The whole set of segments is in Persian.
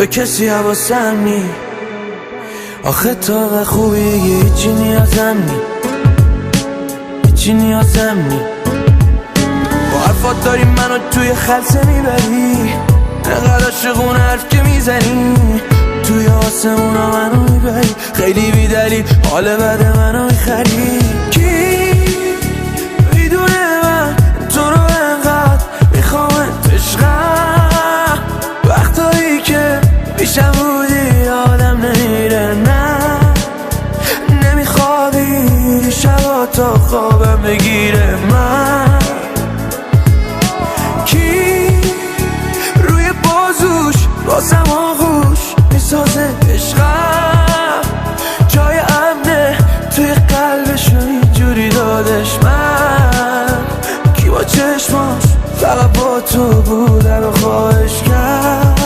به کسی حواسم نی، آخه تا خوبی هیچی نیازم نی، هیچی نیازم نی. با حرفات داری منو توی خلسه میبری، انقدر عاشقونه حرف که میزنی، توی آسمونا منو میبری، خیلی بیدلی حال بد منو میخری. کی میدونه من تو رو انقدر میخوامت عشقم، وقتایی که پیشم بودی آدم نمیره، نه نمیخوابی شبا تا خوابم بگیره. من کی روی بازوش واسم آغوش میسازه عشقم، جای امنه توی قلبشون اینجوری دادش. من کی با چشماش فقط با تو بودن و خواهش کرد.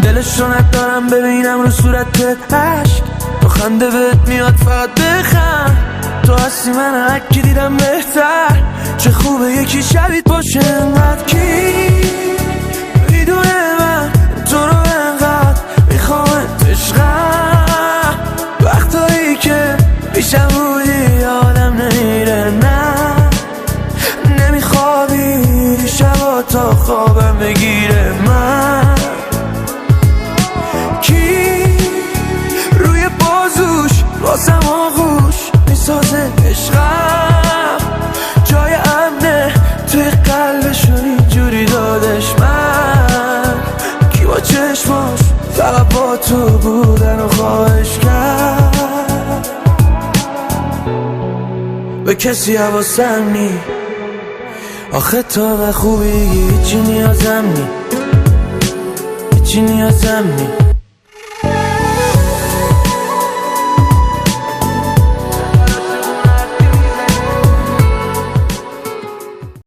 دلش رو ندارم ببینم رو صورتت عشق، تو خنده بهت میاد فقط بخند، تو هستی من هرکی دیدم بهتر، چه خوبه یکی شبیت باشه انقدر. کی میدونه من تو رو انقدر میخوامت عشقم، وقتایی که پیشم بودی آدم نمیره، نه نمیخوابی شبا تا خوابم بگیره. من کی روی بازوش واسم آغوش میسازه عشقم، جای امنه توی قلبشون اینجوری دادش. من کی با چشماش فقط با تو بودن و خواهش کرد. به کسی حواسم نی، آخه تا خوبی هیچی نیازم نی، هیچی نیازم نی.